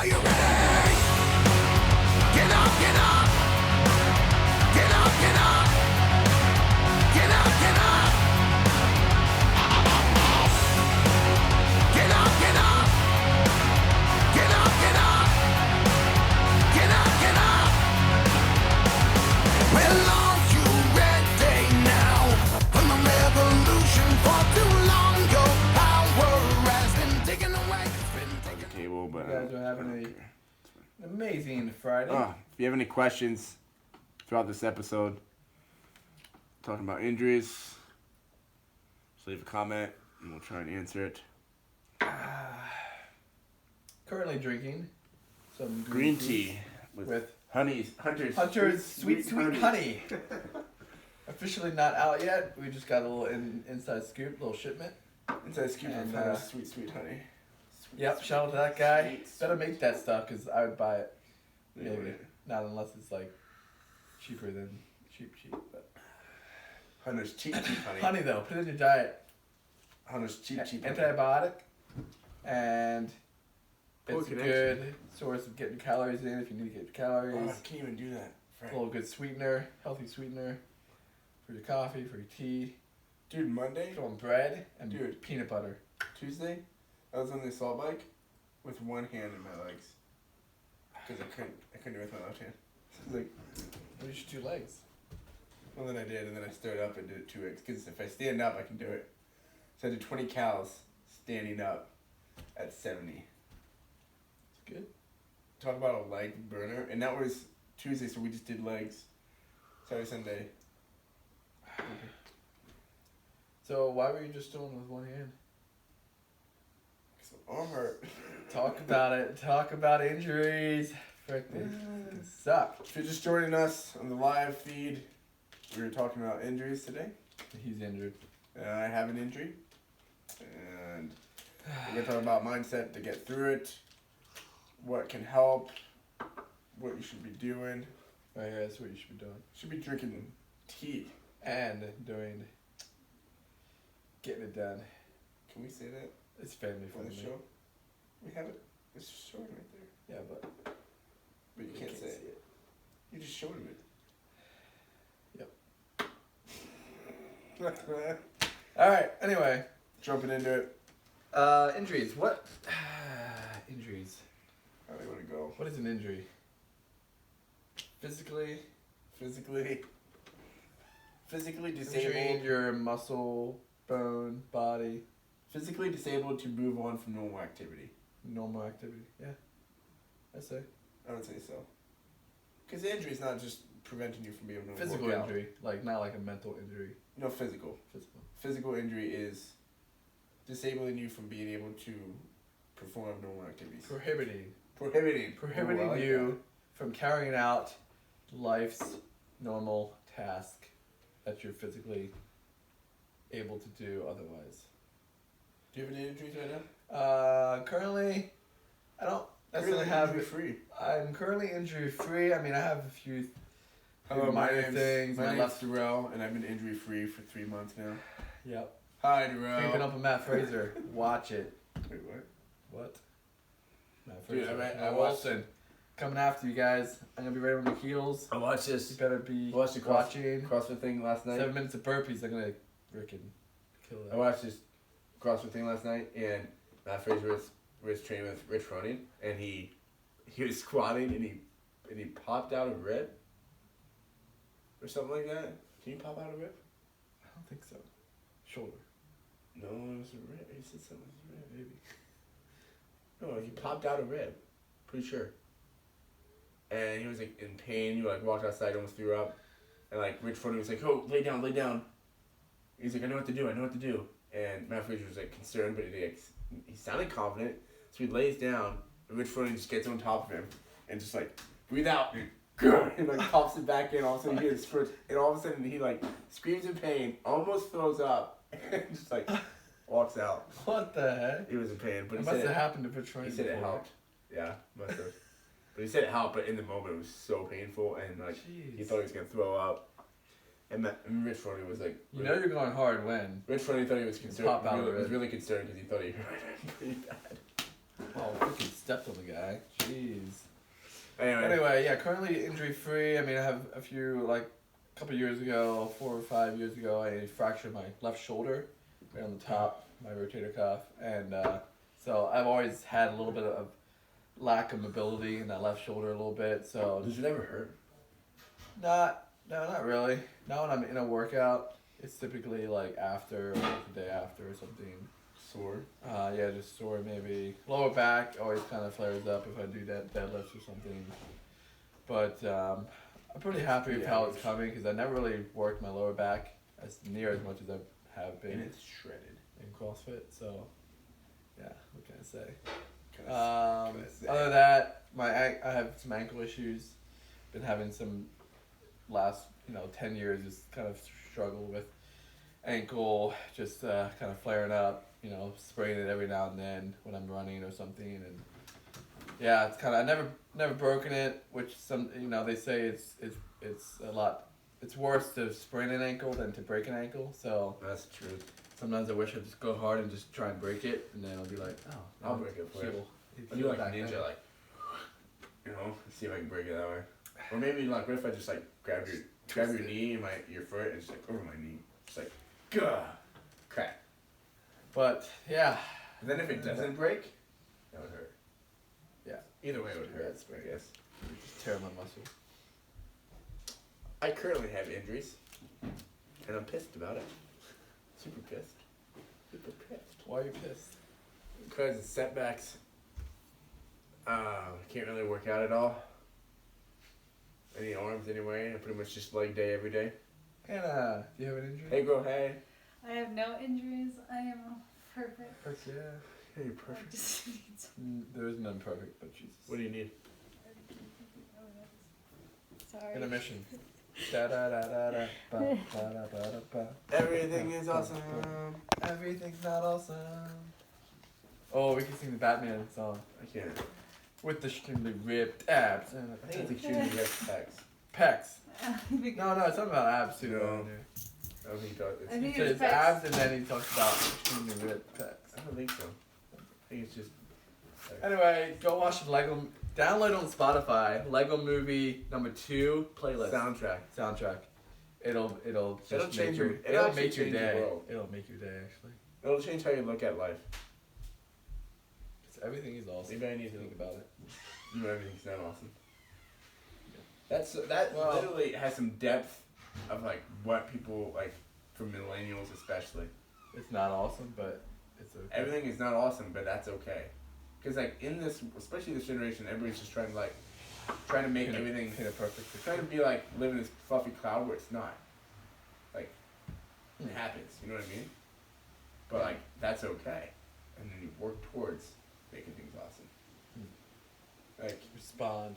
Are you ready? Get up, get up. Get up, get up. Get up, get up. Get up, get up. Get up, get up. Get up, get up. Well, are you ready now? From the revolution for too long, your power has been taken away. It's been taken Table, but You guys are having an amazing Friday. if you have any questions throughout this episode, talking about injuries, just leave a comment and we'll try and answer it. Currently drinking some Green tea with Hunter's sweet honey. Officially not out yet. We just got a little inside scoop, little shipment. Inside scoop of And, Hunter's sweet honey. Yep, shout out to that guy. Sweet, Better make that stuff because I would buy it. Yeah, Maybe. right. Not unless it's like cheaper than cheap. But Hunter's cheap honey. honey though, put it in your diet. Hunter's cheap honey. Antibiotic. And Poor it's a connection. good source of getting calories in if you need to get your calories. Oh, I can't even do that. A little good sweetener, healthy sweetener for your coffee, for your tea. Dude, Monday, Put on bread and Dude. peanut butter. Tuesday, I was on the assault bike with one hand in my legs. Because I couldn't do it with my left hand. So I was like, What is your 2 legs? well then I did, and then I stood up and did it 2x. Because if I stand up, I can do it. So I did 20 cals standing up at 70. It's good. Talk about a leg burner. And that was Tuesday, so we just did legs. Saturday, Sunday. So why were you just doing it with one hand? Because my arm hurt. Talk about it. Talk about injuries. Frick, they suck. If you're just joining us on the live feed, we were talking about injuries today. He's injured. I have an injury. And we're going to talk about mindset to get through it, what can help, what you should be doing. Right here, that's what you should be doing. You should be drinking tea. And getting it done. Can we say that It's family on the friendly. show? We have it. It's showing right there. Yeah, but But you we can't say see it. You just showed him Yep. it. Alright, anyway. Jumping into it. Injuries. What? Injuries. How do you want to go? What is an injury? Physically Physically injuring disabled. your muscle, bone, body, Physically disabled to move on from normal activity. normal activity. Yeah. I say. I would say so. Because the injury is not just preventing you from being able to Physical work out. injury. Like, not like a mental injury. No, physical. Physical. Physical injury is disabling you from being able to perform normal activities. Prohibiting Prohibiting Ooh, I like you from carrying out life's normal task that you're physically able to do otherwise. that. Do you have any injuries right now? Currently, I don't necessarily Currently have. injury-free. I'm currently injury free. I mean, I have a few Hello, minor name's- things. My My name's left. Darrell, and I've been injury-free for 3 months now. Yep. Hi, Darrell. Creeping up on Matt Fraser. Watch it. Wait, what? What? Matt Dude, Fraser. I Matt watched- Wilson. Coming after you guys. I'm gonna be right on my heels. I watched You this better be watched the watching. CrossFit thing last night. 7 minutes of burpees. I'm gonna frickin' kill I that. watched this CrossFit thing last night, and Matt Fraser was training with Rich Froning, and he was squatting, and he popped out a rib or something like that. Can you pop out a rib? I don't think so. Shoulder. No, it was a rib. He said something was a rib. Maybe. No, he popped out a rib. Pretty sure. And he was like in pain. He like walked outside, almost threw up. And like Rich Froning was like, "Oh, lay down, lay down." He's like, "I know what to do. I know what to do." And Matt Fraser was like concerned, but he sounded confident. So he lays down. And Rich Froning just gets on top of him and just like breathe out and like pops it back in. All of a sudden he hears first, and all of a sudden he like screams in pain, almost throws up, and just like walks out. What the heck? He was in pain, but It he must said have happened to Rich he said it before. helped. Yeah, must have. But he said it helped, but in the moment it was so painful, and like he Jeez. thought he was gonna throw up. And Rich Froning was like, You know you're going hard when. Rich Froning thought he was concerned. Pop out Really, of it. was really concerned because he thought he hurt him pretty bad. Oh, freaking stepped on the guy. Jeez. Jeez. Anyway, Yeah, currently injury free. I mean, I have a few, like, a couple years ago, 4 or 5 years ago, I fractured my left shoulder right on the top, my rotator cuff. And so I've always had a little bit of lack of mobility in that left shoulder a little bit. So does it ever hurt? not really. Not when I'm in a workout. It's typically like after, or like the day after or something. Sore? Yeah, just sore maybe. Lower back always kind of flares up if I do that deadlifts or something. But I'm pretty happy with how it's coming because I never really worked my lower back as near as much as I have been And it's shredded. in CrossFit. So, yeah, what can I say? Can I say? Other than that, I have some ankle issues. Been having some last 10 years just kind of struggle with ankle, just kind of flaring up. Spraying it every now and then when I'm running or something, and yeah, it's kind of I never broken it, which some they say it's a lot. It's worse to sprain an ankle than to break an ankle. So That's true. sometimes I wish I'd just go hard and just try and break it, and then I'll be like, oh, I'll break it for you. I'll do like ninja, like, see if I can break it that way. Or maybe like, what if I just like grab your knee and your foot and just like over my knee, just like, gah, crack. But yeah, And then if it doesn't break, that would hurt. Yeah. Either way it would hurt, That's I guess. just tear my muscle. I currently have injuries, and I'm pissed about it. Super pissed. Super pissed. Why are you pissed? Because it's setbacks. I can't really work out at all. Any arms anyway. I pretty much just leg day every day. Hannah, do you have an injury? Hey girl, hey. I have no injuries. I am perfect. Heck yeah. Hey, you're I perfect. just need some. There is none perfect, but Jesus. What do you need? Sorry. Intermission. Da da da da da ba ba da ba da ba. Everything is awesome. Everything's not awesome. Oh, we can sing the Batman song I can't. with the extremely ripped abs and I think it's extremely ripped pecs. pecs. No, it's something about abs too. No. though. I don't think that. I He think said it's it's pecs. abs, and then he talks about extremely ripped pecs. I don't think so. I think it's just. Anyway, go watch the Lego. Download on Spotify. Lego Movie #2 playlist Soundtrack. It'll just It'll make change your your- it'll it'll actually make your change the day. world. It'll make your day actually. It'll change how you look at life. 'Cause everything is awesome. Maybe I need to think about it. Everything's not awesome. That Well- literally has some depth of like what people like, for millennials especially. It's not awesome, but it's okay. Everything is not awesome, but that's okay. Because like in this, especially this generation, everybody's just trying to make everything, paint a perfect trying to picture. be like living this fluffy cloud where it's not. Like it happens, you know what I mean? But like that's okay, and then you work towards making things awesome. Like Respond.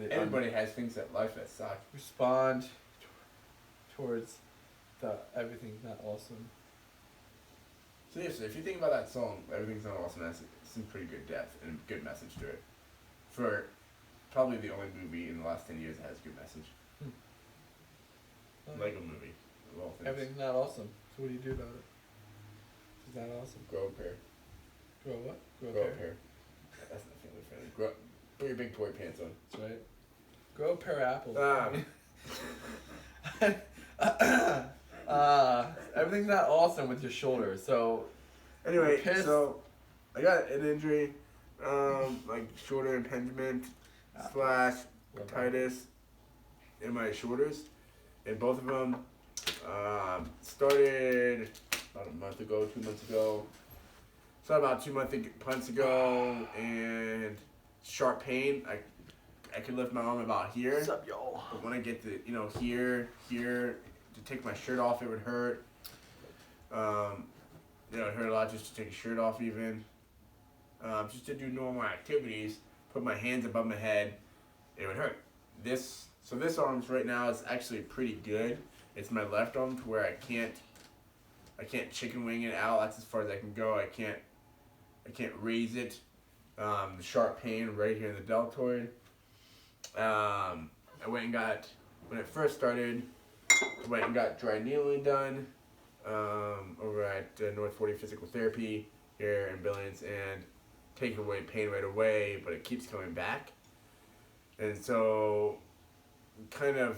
everybody has things that life that suck. Respond towards the everything's not awesome. Seriously, if you think about that song, Everything's Not Awesome, that's some pretty good depth and a good message to it. For probably the only movie in the last 10 years that has a good message. Lego movie, of all things. Everything's not awesome. So what do you do about it? It's not awesome. Grow a pair. Grow what? Grow a pair. That's not family friendly. Put your big boy pants on. That's right. Grow a pair of apples. Everything's not awesome with your shoulder. So Anyway, Pissed. so I got an injury, like shoulder impingement / otitis in my shoulders, and both of them started about a month ago, 2 months ago. So about 2 months ago, and sharp pain. I could lift my arm about here. what's up, y'all? But when I get to, here, to take my shirt off, it would hurt. It hurt a lot just to take a shirt off even. Just to do normal activities, put my hands above my head, it would hurt. This arm's right now is actually pretty good. It's my left arm to where I can't chicken wing it out. That's as far as I can go. I can't raise it. The sharp pain right here in the deltoid. I went and got, when it first started, I went and got dry needling done over at North 40 Physical Therapy here in Billings, and take away pain right away, but it keeps coming back. And so, the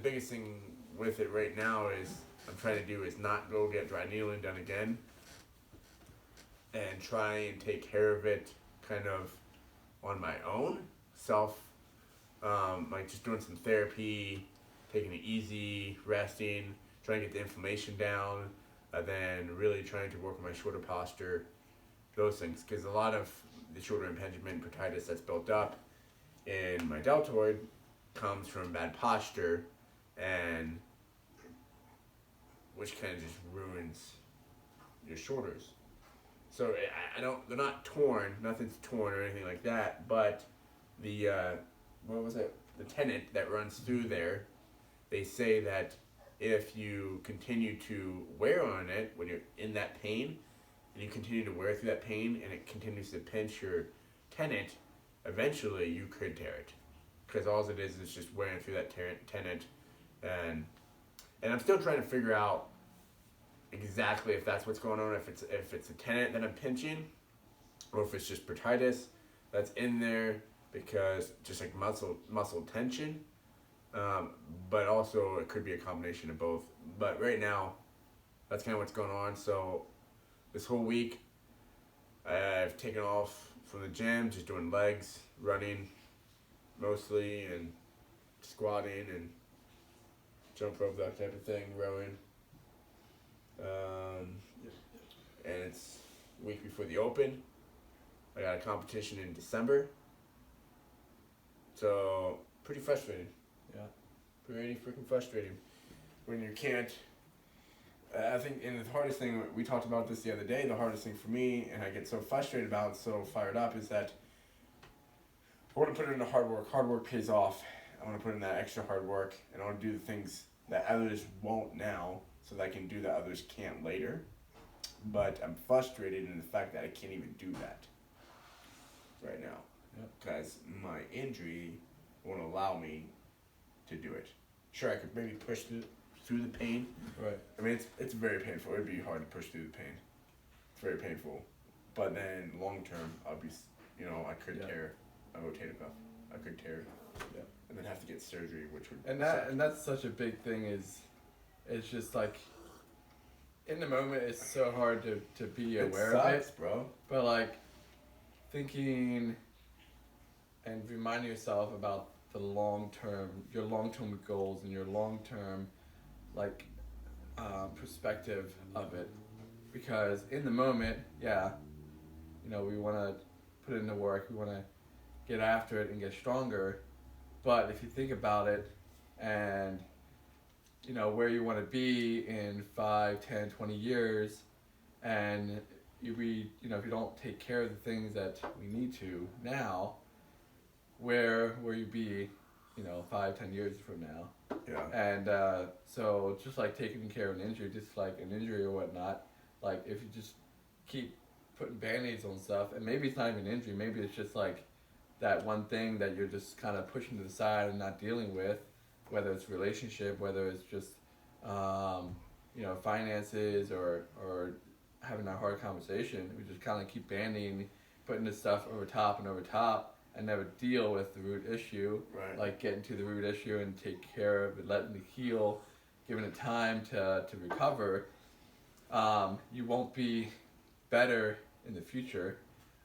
biggest thing with it right now is I'm trying to do is not go get dry needling done again, and try and take care of it kind of on my own self, like just doing some therapy, taking it easy, resting, trying to get the inflammation down, then really trying to work on my shoulder posture, those things, because a lot of the shoulder impingement bursitis that's built up in my deltoid comes from bad posture, and which kind of just ruins your shoulders. So they're not torn, nothing's torn or anything like that, but the, the tendon that runs through there, they say that if you continue to wear on it when you're in that pain, and you continue to wear through that pain, and it continues to pinch your tendon, eventually you could tear it, because all it is just wearing through that tendon, and I'm still trying to figure out exactly if that's what's going on, if it's a tendon that I'm pinching, or if it's just bursitis that's in there because just like muscle tension, but also it could be a combination of both. But right now, that's kind of what's going on. So this whole week, I've taken off from the gym, just doing legs, running mostly, and squatting and jump rope, that type of thing, rowing. And it's week before the Open. I got a competition in December. So, pretty frustrating. Yeah. Pretty freaking frustrating. When you can't, I think, and the hardest thing, we talked about this the other day, the hardest thing for me, and I get so frustrated about, so fired up, is that I want to put in the hard work. Hard work pays off. I want to put in that extra hard work, and I want to do the things that others won't now, so that I can do that others can't later. But I'm frustrated in the fact that I can't even do that right now. Because my injury won't allow me to do it. Sure, I could maybe push through the pain. Right. I mean, it's very painful. It'd be hard to push through the pain. It's very painful. But then long term, I'll be, I could tear a rotator cuff. I could tear it. Yeah. And then have to get surgery, which would And suck. that's such a big thing. It's just like, in the moment, it's so hard to be aware of it, bro. but like thinking and reminding yourself about your long term goals and your long term perspective of it, because in the moment, we want to put in the work, we want to get after it and get stronger, but if you think about it and where you want to be in 5, 10, 20 years, and if you don't take care of the things that we need to now, where will you be, 5, 10 years from now? Yeah. And so just like taking care of an injury, just like an injury or whatnot, like if you just keep putting band-aids on stuff, and maybe it's not even an injury, maybe it's just like that one thing that you're just kind of pushing to the side and not dealing with, whether it's relationship, whether it's just, finances or having a hard conversation. We just kind of keep banding, putting this stuff over top and never deal with the root issue. Right. Like getting to the root issue and take care of it, letting it heal, giving it time to recover. You won't be better in the future.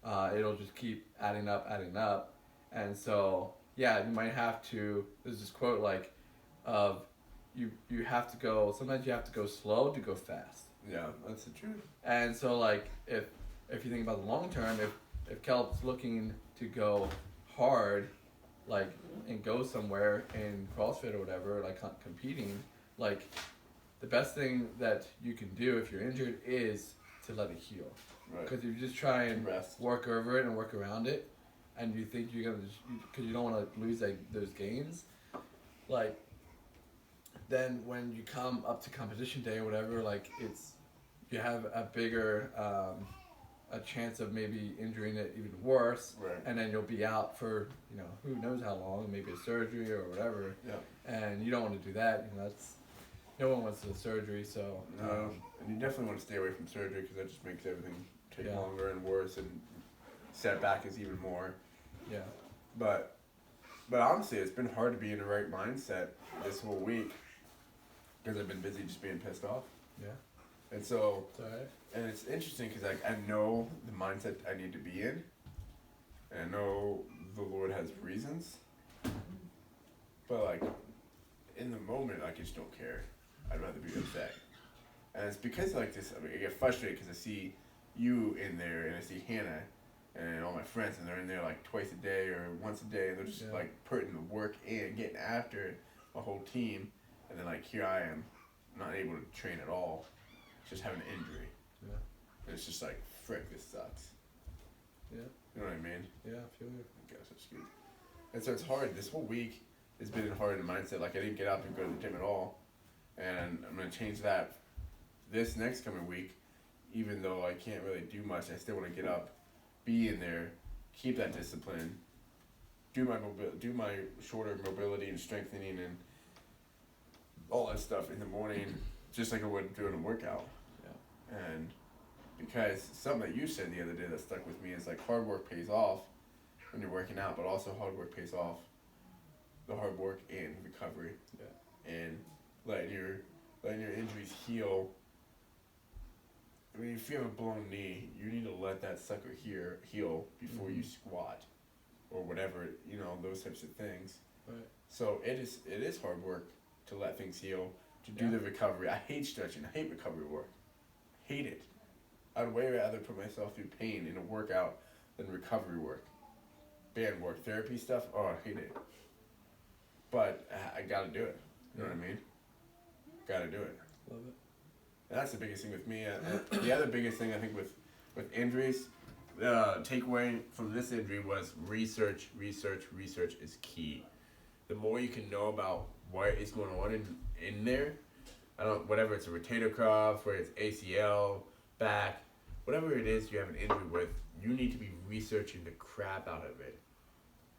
It'll just keep adding up. And so, you might have to, there's this quote you have to go, sometimes you have to go slow to go fast. Yeah, that's the truth. And so if you think about the long term, if Kelp's looking to go hard, and go somewhere in CrossFit or whatever, competing, the best thing that you can do if you're injured is to let it heal. Right. Because if you just try and Rest. work over it and work around it, and you think you're gonna because you don't want to lose those gains, then when you come up to competition day or whatever, you have a bigger a chance of maybe injuring it even worse, Right. and then you'll be out for who knows how long, maybe a surgery or whatever. Yeah. And you don't want to do that. That's no one wants the surgery, so No, and you definitely want to stay away from surgery because that just makes everything take Yeah. longer and worse, and setback is even more. Yeah. But honestly, it's been hard to be in the right mindset this whole week because I've been busy just being pissed off. Yeah. And so, It's alright. and it's interesting because I know the mindset I need to be in, and I know the Lord has reasons, but like in the moment, like, I just don't care. I'd rather be upset, and it's because like this. I mean, I get frustrated because I see you in there, and I see Hannah, and all my friends, and they're in there like twice a day or once a day, and they're just Yeah. like putting the work in, getting after a whole team, and then like here I am, not able to train at all, just having an injury. Yeah. And it's just like, frick, this sucks. Yeah. You know what I mean? Yeah, I feel you. I guess that's good. And so it's hard. This whole week has been hard in the mindset. Like, I didn't get up and go to the gym at all. And I'm going to change that this next coming week. Even though I can't really do much, I still want to get up, be in there, keep that discipline, do my shoulder mobility and strengthening and all that stuff in the morning, just like I would doing a workout. Yeah. And because something that you said the other day that stuck with me is like hard work pays off when you're working out, but also hard work pays off the hard work and recovery. Yeah. And letting your injuries heal. I mean, if you have a blown knee, you need to let that sucker heal before you squat, or whatever, you know, those types of things. Right. So it is hard work to let things heal, to do Yeah. the recovery. I hate stretching. I hate recovery work. Hate it. I'd way rather put myself through pain in a workout than recovery work. Band work, therapy stuff. Oh, I hate it. But I gotta do it. You know what I mean? Gotta do it. Love it. And that's the biggest thing with me. The other biggest thing I think with injuries, takeaway from this injury was research. Research is key. The more you can know about what is going on in there, whatever it's a rotator cuff, whether it's ACL, back, whatever it is you have an injury with, you need to be researching the crap out of it.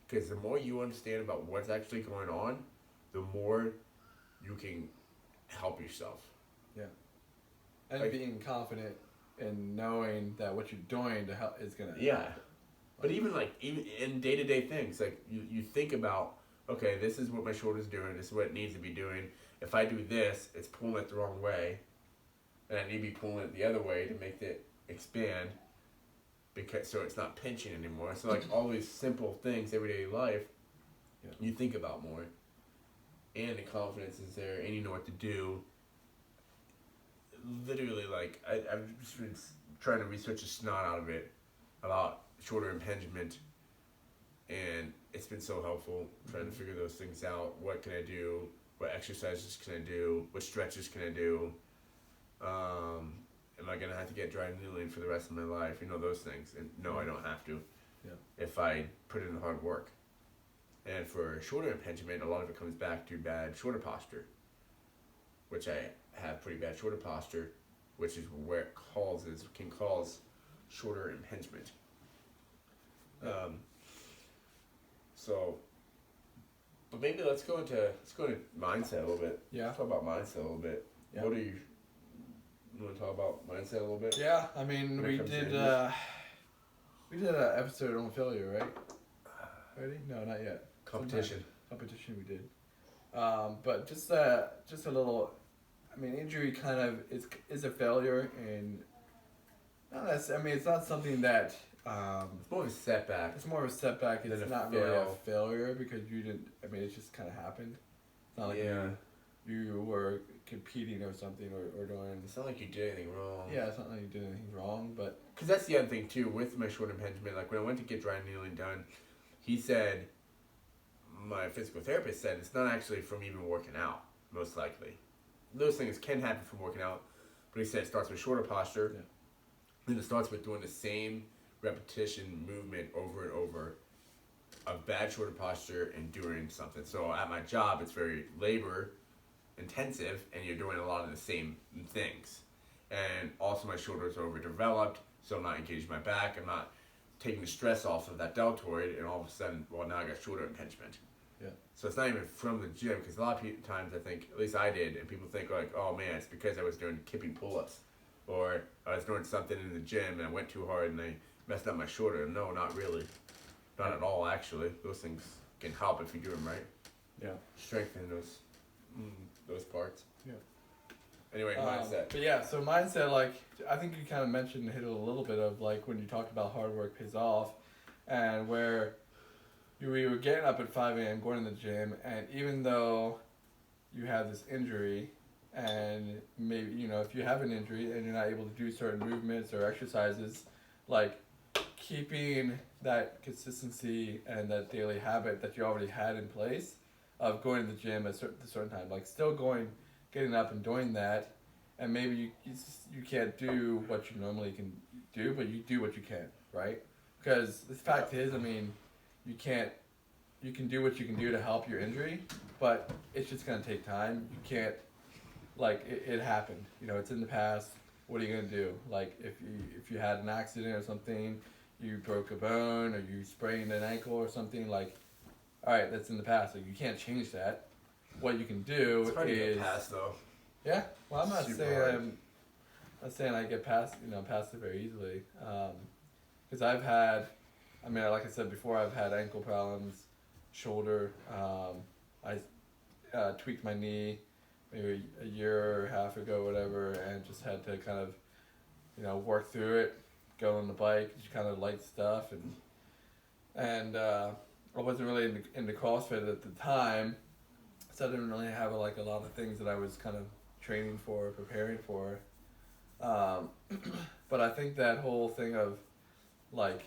Because the more you understand about what's actually going on, the more you can help yourself. Yeah. And Like- being confident and knowing that what you're doing to help is gonna. Yeah. But even in day-to-day things, like you think about, okay, this is what my shoulder's doing, this is what it needs to be doing. If I do this, it's pulling it the wrong way, and I need to be pulling it the other way to make it expand, so it's not pinching anymore. So like all these simple things, everyday life, Yeah. you think about more, and the confidence is there, and you know what to do. Literally, like I've just been trying to research the snot out of it about shoulder impingement, and it's been so helpful trying to figure those things out. What can I do? What exercises can I do? What stretches can I do? Am I gonna have to get dry needling for the rest of my life? You know, those things. And no, I don't have to. Yeah. If I put in the hard work. And for shoulder impingement, a lot of it comes back to bad shoulder posture, which I have pretty bad shoulder posture, which is where it can cause shoulder impingement. But maybe let's go into mindset a little bit. Yeah. Talk about mindset a little bit. Yeah. What do you want to talk about mindset a little bit? Yeah, I mean, When it we comes to did injuries? an episode on failure, right? Ready? No, not yet. Competition. Competition we did. But just a little. I mean, injury kind of is a failure, and it's not something that. It's more of a setback. It's more of a setback. Than It's a not really a fail. failure because you didn't. I mean, it just kind of happened. It's not like Yeah. you were competing or something or doing. It's not like you did anything wrong. Yeah, it's not like you did anything wrong, but Because that's the other thing, too, with my shoulder impingement. Like, when I went to get dry needling done, he said, my physical therapist said, it's not actually from even working out, most likely. Those things can happen from working out, but he said it starts with shoulder posture, Yeah. then it starts with doing the same repetition movement over and over of bad shoulder posture and doing something. So at my job, it's very labor intensive, and you're doing a lot of the same things. And also my shoulders are overdeveloped, so I'm not engaging my back. I'm not taking the stress off of that deltoid, and all of a sudden, well, now I got shoulder impingement. Yeah. So it's not even from the gym, because a lot of times I think, at least I did, and people think like, oh man, it's because I was doing kipping pull-ups. or I was doing something in the gym and I went too hard and I messed up my shoulder. No, not really. Not at all, actually. Those things can help if you do them right. Yeah. Strengthen those parts. Yeah. Anyway, mindset. But yeah, so mindset, like, I think you kind of mentioned, hit it a little bit of, like, when you talked about hard work pays off, and where we were getting up at 5 a.m., going to the gym, and even though you have this injury, and maybe, you know, if you have an injury and you're not able to do certain movements or exercises, like, keeping that consistency and that daily habit that you already had in place of going to the gym at a certain time, like, still getting up and doing that, and maybe you can't do what you normally can do, but you do what you can, right? Because the fact is, I mean, you can do what you can do to help your injury, but it's just gonna take time. You can't, like, it happened, you know, it's in the past. What are you gonna do? Like, if you had an accident or something, you broke a bone or you sprained an ankle or something, like, all right, that's in the past. Like, you can't change that. What you can do It's hard to is get past, though. yeah. Well, I'm not Super saying hard. I'm not saying I get past it very easily. Because I've had, I mean, like I said before, I've had ankle problems, shoulder. I tweaked my knee maybe a year or a half ago, whatever, and just had to kind of, work through it, go on the bike, just kind of light stuff, and I wasn't really into CrossFit at the time, so I didn't really have like a lot of things that I was kind of training for, preparing for. But I think that whole thing of like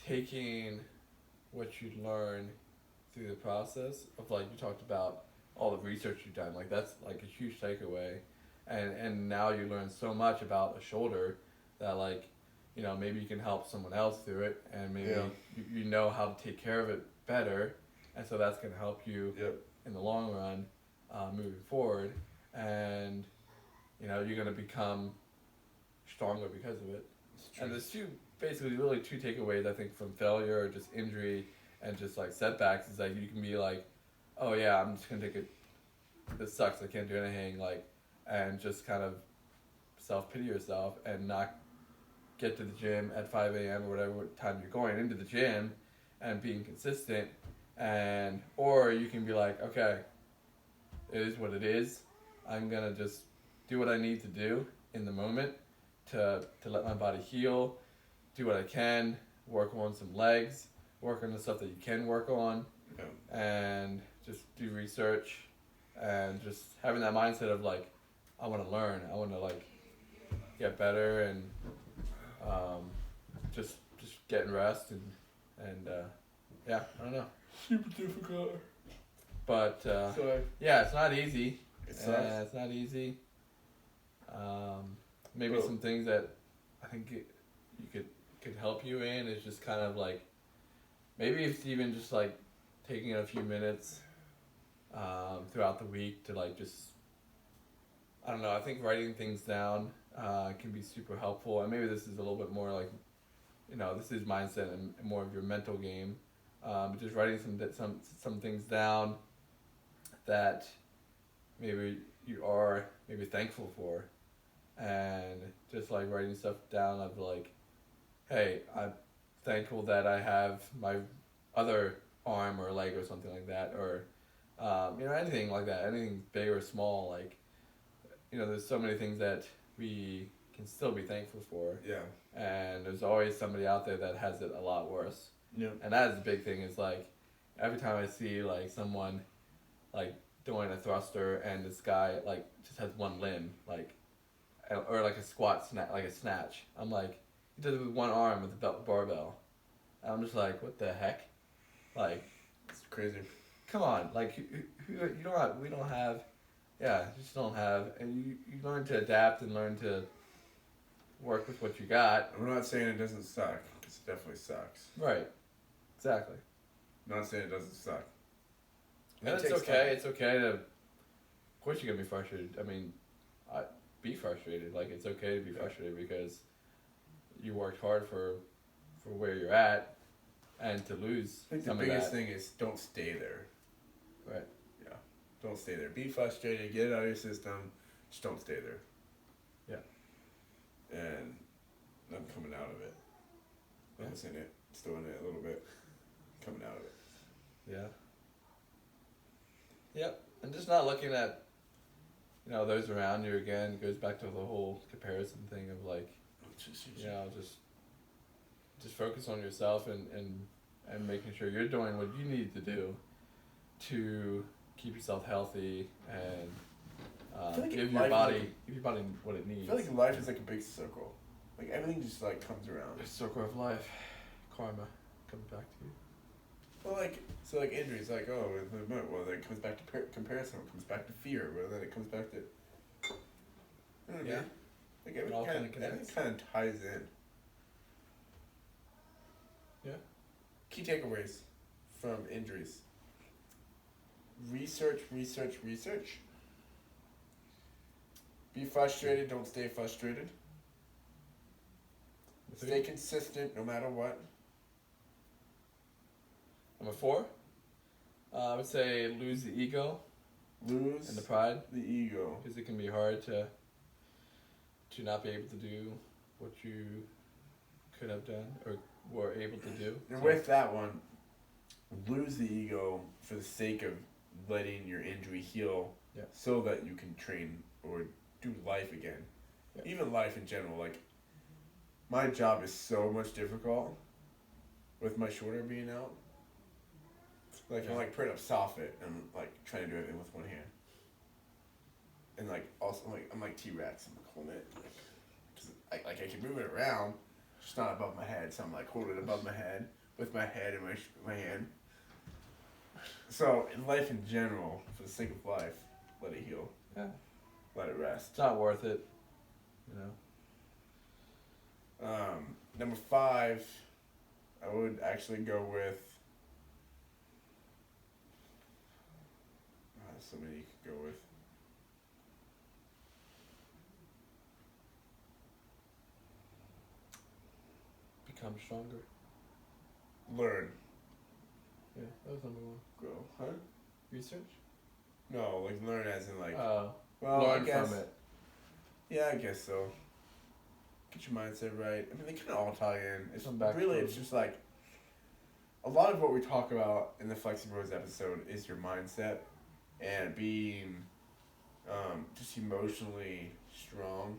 taking what you learn through the process of, like, you talked about all the research you've done, like, that's like a huge takeaway, and now you learn so much about a shoulder that, like, maybe you can help someone else through it, and maybe you know how to take care of it better, and so that's going to help you in the long run, moving forward, and you're going to become stronger because of it. And there's really two takeaways, I think, from failure or just injury and just like setbacks, is like you can be like, oh yeah, I'm just gonna take it, this sucks, I can't do anything, like, and just kind of self-pity yourself and not get to the gym at 5 a.m. or whatever time you're going into the gym and being consistent, or you can be like, okay, it is what it is, I'm gonna just do what I need to do in the moment to let my body heal, do what I can, work on some legs, work on the stuff that you can work on, and just do research, and just having that mindset of like, I want to learn, I want to like get better, and just getting rest, and yeah, I don't know. Super difficult. But yeah, it's not easy. It sucks. It's not easy. Maybe Well, some things that I think could help you in is just kind of like, maybe it's even just like taking a few minutes throughout the week to like just, I don't know, I think writing things down can be super helpful, and maybe this is a little bit more like, this is mindset and more of your mental game, but just writing some things down that maybe you are maybe thankful for, and just like writing stuff down of like, hey, I'm thankful that I have my other arm or leg or something like that, or anything like that, anything big or small, like, there's so many things that we can still be thankful for, and there's always somebody out there that has it a lot worse. And that is the big thing, is like, every time I see like someone like doing a thruster and this guy like just has one limb, like, or like a squat like a snatch, I'm like, he does it with one arm with the barbell. And I'm just like, what the heck? Like, It's crazy. come on, like, you just don't have, and you learn to adapt and learn to work with what you got. I'm not saying it doesn't suck. It definitely sucks. Right. Exactly. I'm not saying it doesn't suck. And It it's takes okay. time. It's okay to, of course you're gonna be frustrated. I mean, be frustrated. Like, it's okay to be frustrated because you worked hard for where you're at, and to lose I think the some of biggest that. thing is don't stay there. Right. Yeah. Don't stay there. Be frustrated. Get it out of your system. Just don't stay there. and I'm coming out of it. I was in it, still in it a little bit, coming out of it. Yeah. Yep. And just not looking at, those around you again. It goes back to the whole comparison thing of like, just focus on yourself and making sure you're doing what you need to do to keep yourself healthy and feel like give life your is body what it I needs. feel like life is like a big circle. Like everything just like comes around. The circle of life, karma, comes back to you. Well, like injuries, like well, then it comes back to comparison. It comes back to fear. Well, then it comes back to. You know what I mean? Yeah. Like It all everything kinda connects. kind of ties in. Yeah. Key takeaways from injuries. Research. Be frustrated, don't stay frustrated. Stay consistent no matter what. Number 4, I would say lose the ego Lose and the pride, the ego. because it can be hard to not be able to do what you could have done or were able to do. And with that one, lose the ego for the sake of letting your injury heal, Yeah. so that you can train or do life again. Yeah. Even life in general. Like, my job is so much difficult with my shoulder being out. Like, I'm like putting up soffit and like trying to do everything with one hand. And like also I'm like T-Rex. I'm like holding it. Like, I can move it around, just not above my head. So I'm like holding it above my head with my head and my hand. So in life in general, for the sake of life, let it heal. Yeah. Let it rest. It's not worth it, Number 5, I would actually go with. So many you could go with. Become stronger. Learn. Yeah, that was number 1. Grow. Huh? Research? No, like learn as in like. Well, I learn guess, from it. Yeah, I guess so. Get your mindset right. I mean, they kind of all tie in. It's Come back really, to- it's just like. A lot of what we talk about in the Flexi Bros episode is your mindset and being just emotionally strong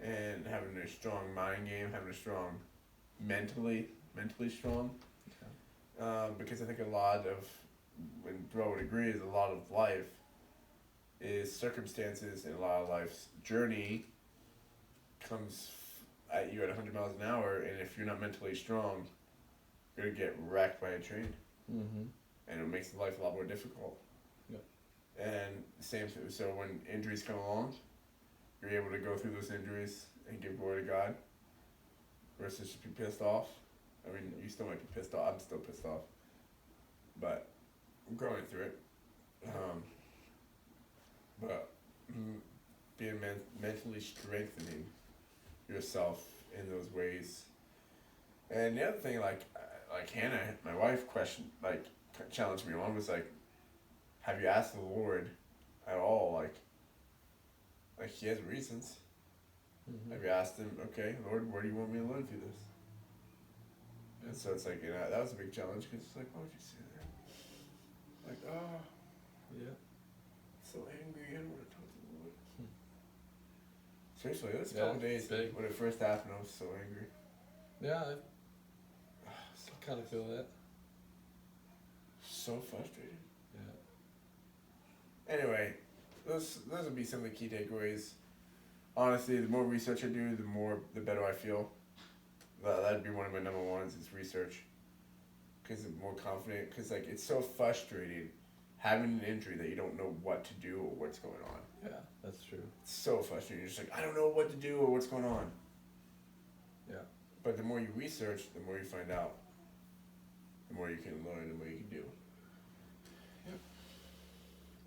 and having a strong mind game, having a strong mentally strong. Because I think a lot of, and Bro would agree, is a lot of life is circumstances, and a lot of life's journey comes at you at 100 miles an hour, and if you're not mentally strong, you're going to get wrecked by a train. Mm-hmm. And it makes life a lot more difficult. Yep. And same thing, so when injuries come along, you're able to go through those injuries and give glory to God versus just be pissed off. I mean, you still might be pissed off. I'm still pissed off. But I'm growing through it. Being mentally strengthening yourself in those ways. And the other thing, like Hannah, my wife, challenged me on was like, have you asked the Lord at all? Like he has reasons. Mm-hmm. Have you asked him, okay, Lord, where do you want me to learn through this? And so it's like, that was a big challenge because it's like, why would you say that? Like, oh, Yeah. so angry, I don't want to talk to the Lord. Hmm. Seriously, it was a Yeah, couple days big. when it first happened, I was so angry. Yeah, So, I kind of feel that. so frustrated. Yeah. Anyway, those would be some of the key takeaways. Honestly, the more research I do, the better I feel. That'd be one of my number ones is research. Because I'm more confident. Because like it's so frustrating having an injury that you don't know what to do or what's going on. Yeah, that's true. It's so frustrating. You're just like, I don't know what to do or what's going on. Yeah. But the more you research, the more you find out. The more you can learn, the more you can do.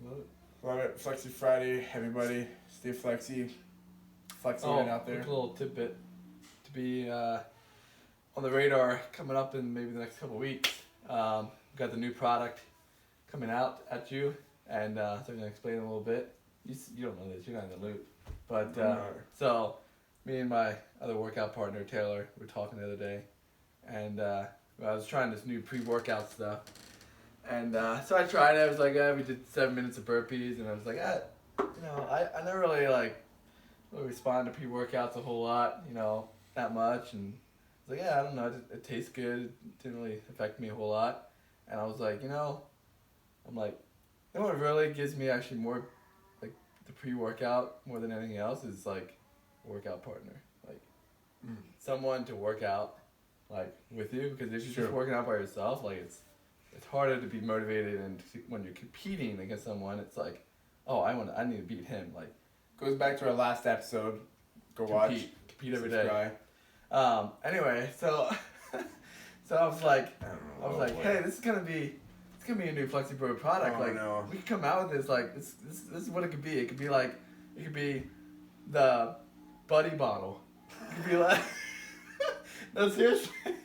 Love it. Love it. Flexi Friday, everybody. Stay flexi. Flexi it out there. Quick little tidbit to be on the radar coming up in maybe the next couple of weeks. We've got the new product coming out at you, and so I'm gonna explain a little bit. You don't know this, you're not in the loop, but so me and my other workout partner Taylor were talking the other day, and I was trying this new pre-workout stuff, and so I tried it. I was like, we did 7 minutes of burpees, and I was like, I never really really respond to pre-workouts a whole lot, that much, and I was like, I don't know, it tastes good. It didn't really affect me a whole lot, and I was like, I'm like, what really gives me actually more, like, the pre-workout more than anything else is like a workout partner, like someone to work out like with you, because if you're Sure. just working out by yourself, like it's harder to be motivated, and when you're competing against someone, it's like, I need to beat him, like Goes back to our last episode. Go watch. compete every day. Subscribe. Anyway, so I was like, I don't know. hey, this is gonna be a new FlexiBro product. Oh, like, no. we could come out with this. Like, this is what it could be. It could be the Buddy bottle. It could be like, no, seriously. It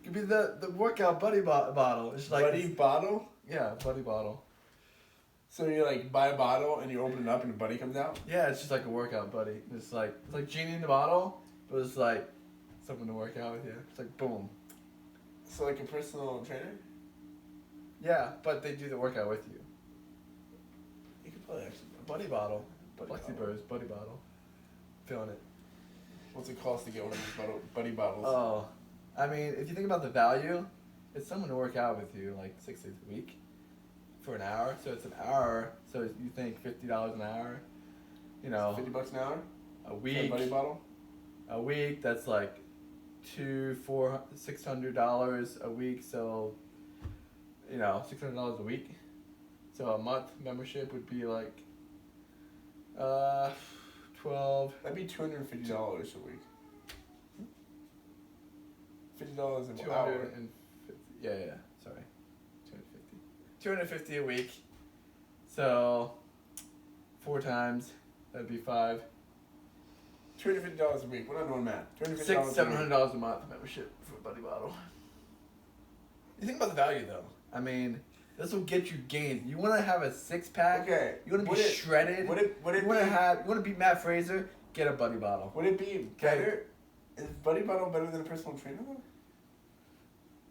could be the workout Buddy bottle. It's like Buddy bottle? Yeah, Buddy bottle. So you like buy a bottle and you open it up and a buddy comes out? Yeah, it's just like a workout buddy. It's like Genie in the bottle, but it's like someone to work out with you. It's like boom. So like a personal trainer? Yeah, but they do the workout with you. You could probably actually. Buddy bottle. Buddy Flexi bottle. Bros, Buddy bottle. Feeling it. What's it cost to get one of these buddy bottles? Oh, I mean, if you think about the value, it's someone to work out with you like 6 days a week for an hour. So it's an hour. So you think $50 an hour, $50 an hour? a For a week. buddy bottle? A week, that's like $600 a week. So, $600 a week. So a month membership would be like 12. That'd be $250 a week. $50 an hour. 250. Yeah. Sorry, 250 a week. So 4 times, that'd be 5. $250 a week. We're not doing math. $700 a month membership for a Buddy bottle. You think about the value though. I mean, this will get you gains. You want to have a 6-pack. Okay. You want to be shredded. Would it You want to beat Matt Fraser. Get a Buddy bottle. Would it be better? Is buddy bottle better than a personal trainer though?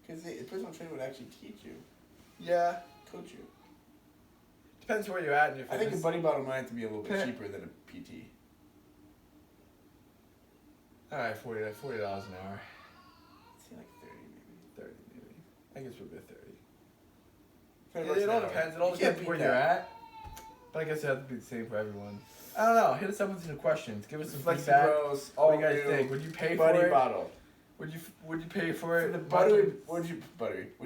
Because a personal trainer would actually teach you, Yeah. coach you. Depends where you're at in your I fitness. think a buddy bottle might have to be a little bit Okay. cheaper than a PT. All right, $40 an hour. I'd say like 30 maybe. 30 maybe. I guess we'll be at 30. $30 It all an hour. depends. It all You can't depends beat where that. you're at. But I guess it has to be the same for everyone. I don't know. Hit us up with some questions. Give us some Flexi feedback. Bros, What all do you guys new think? Would you pay buddy for it? bottle. Would you pay for For it? the buddy, would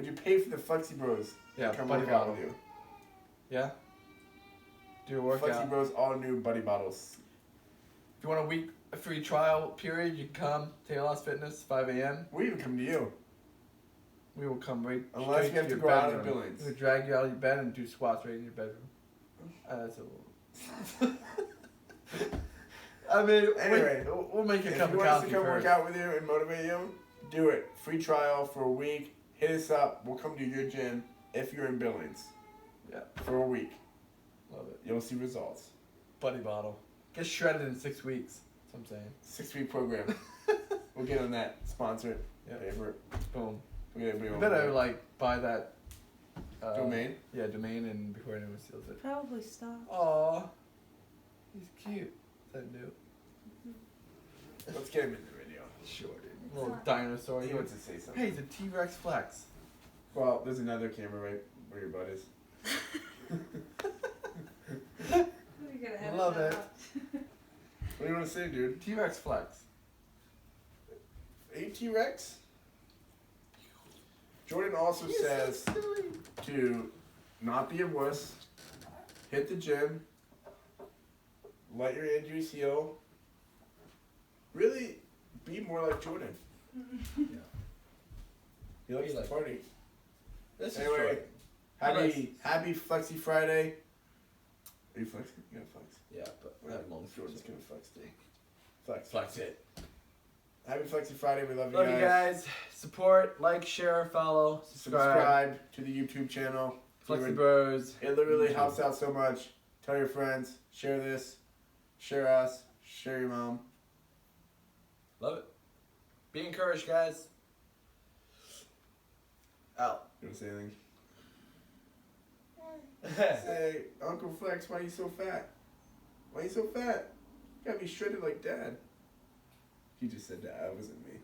you pay for the Flexi Bros? Yeah, to come buddy work out bottle. with you? Yeah. Do a Flexi workout. Bros, all new buddy bottles. If you want a free trial period, you can come. Taylor's Fitness, 5 a.m. We even come to you. We will come right. Unless straight we have to to your go out of bedroom. Billings. We'll drag you out of your bed and do squats right in your bedroom. That's a little. I mean, Anyway, we'll make a If cup you of want us coffee to come first. work out with you and motivate you, do it. Free trial for a week. Hit us up. We'll come to your gym if you're in Billings. Yeah. For a week. Love it. You'll see results. Buddy bottle. Get shredded in 6 weeks. That's what I'm saying. 6-week program. We'll get on that. Sponsor it. Yeah. Pay for it. Boom. We'll get everybody You on better board. like buy that Domain? Yeah, domain, and before anyone steals it. Probably stop. Aw, he's cute. Is that new? Let's get him in the video. Sure, dude. Little dinosaur. He wants to say something. Hey, he's a T-Rex flex. Well, there's another camera right where your butt is. We gotta edit Love that it. out. What do you want to say, dude? T-Rex flex. A T-Rex? Jordan also says to not be a wuss, hit the gym, let your injuries heal, really be more like Jordan. He likes Be to like- party. This Anyway, Nice. happy Flexi Friday. Are you flexing? You gotta flex. Yeah, but Right, Jordan's gonna flex too. Flex. Flex it. Happy Flexi Friday. We love you Love guys. you guys. Support, like, share, follow, subscribe. Subscribe to the YouTube channel. Flexi Bros. It literally YouTube. helps out so much. Tell your friends. Share this. Share us. Share your mom. Love it. Be encouraged, guys. Out. You want to say anything? Say, Uncle Flex, why you so fat? Why you so fat? You gotta be shredded like Dad. He just said that. That wasn't me.